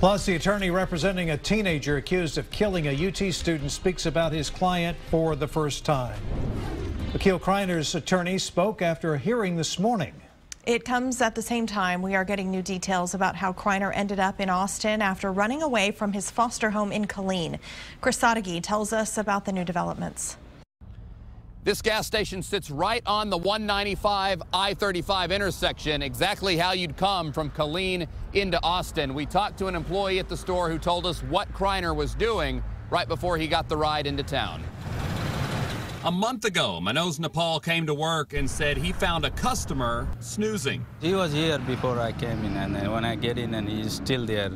Plus, the attorney representing a teenager accused of killing a UT student speaks about his client for the first time. Akil Criner's attorney spoke after a hearing this morning. It comes at the same time we are getting new details about how Criner ended up in Austin after running away from his foster home in Killeen. Chris Sadeghi tells us about the new developments. This gas station sits right on the 195 I-35 intersection, exactly how you'd come from Killeen into Austin. We talked to an employee at the store who told us what Criner was doing right before he got the ride into town. A month ago, Manoj Nepal came to work and said he found a customer snoozing. He was here before I came in, and then when I get in and he's still there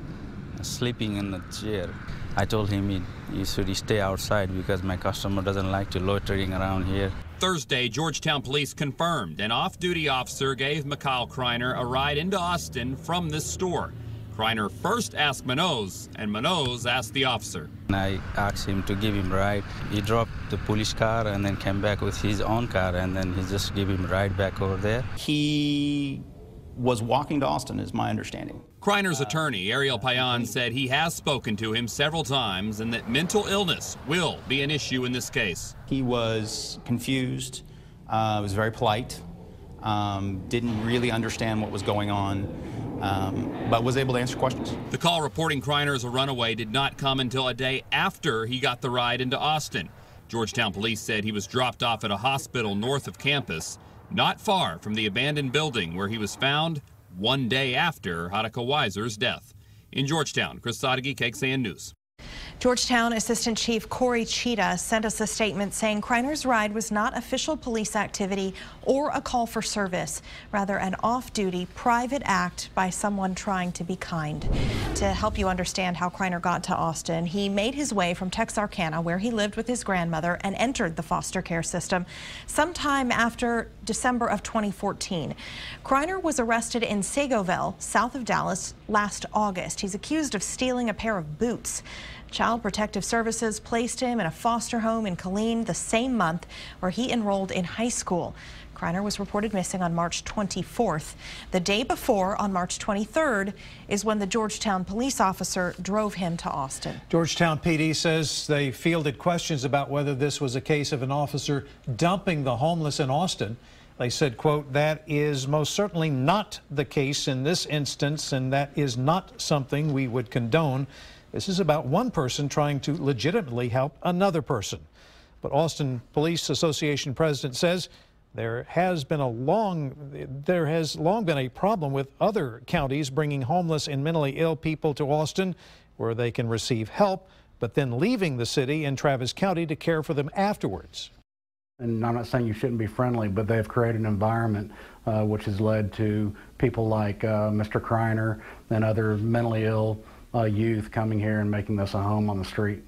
sleeping in the chair. I told him he should stay outside because my customer doesn't like to loitering around here. Thursday, Georgetown police confirmed an off-duty officer gave Mikhail Criner a ride into Austin from this store. Criner first asked Manoj, and Manoj asked the officer. I asked him to give him a ride. He dropped the police car and then came back with his own car, and then he just gave him a ride back over there. He was walking to Austin, is my understanding. Criner's attorney, Ariel Payan, said he has spoken to him several times and that mental illness will be an issue in this case. He was confused, was very polite, didn't really understand what was going on, but was able to answer questions. The call reporting Criner as a runaway did not come until a day after he got the ride into Austin. Georgetown police said he was dropped off at a hospital north of campus, not far from the abandoned building where he was found one day after Hadaka Weiser's death. In Georgetown, Chris Sadeghi, KXAN News. Georgetown Assistant Chief Corey Cheetah sent us a statement saying Criner's ride was not official police activity or a call for service, rather an off-duty private act by someone trying to be kind. To help you understand how Criner got to Austin, he made his way from Texarkana, where he lived with his grandmother, and entered the foster care system sometime after December of 2014. Criner was arrested in Segoville, south of Dallas, last August. He's accused of stealing a pair of boots. Child Protective Services placed him in a foster home in Killeen the same month where he enrolled in high school. Criner was reported missing on March 24th. The day before, on March 23rd, is when the Georgetown police officer drove him to Austin. Georgetown PD says they fielded questions about whether this was a case of an officer dumping the homeless in Austin. They said, quote, "That is most certainly not the case in this instance, and that is not something we would condone. This is about one person trying to legitimately help another person." But Austin Police Association president says there has long been a problem with other counties bringing homeless and mentally ill people to Austin where they can receive help, but then leaving the city and Travis County to care for them afterwards. And I'm not saying you shouldn't be friendly, but they've created an environment which has led to people like Mr. Criner and other mentally ill youth coming here and making this a home on the street.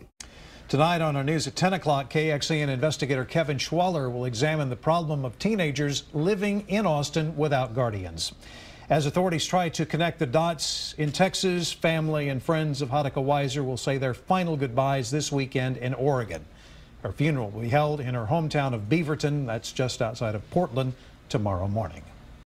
Tonight on our news at 10 o'clock, KXAN investigator Kevin Schwaller will examine the problem of teenagers living in Austin without guardians. As authorities try to connect the dots in Texas, family and friends of Hadaka Weiser will say their final goodbyes this weekend in Oregon. Her funeral will be held in her hometown of Beaverton, that's just outside of Portland, tomorrow morning.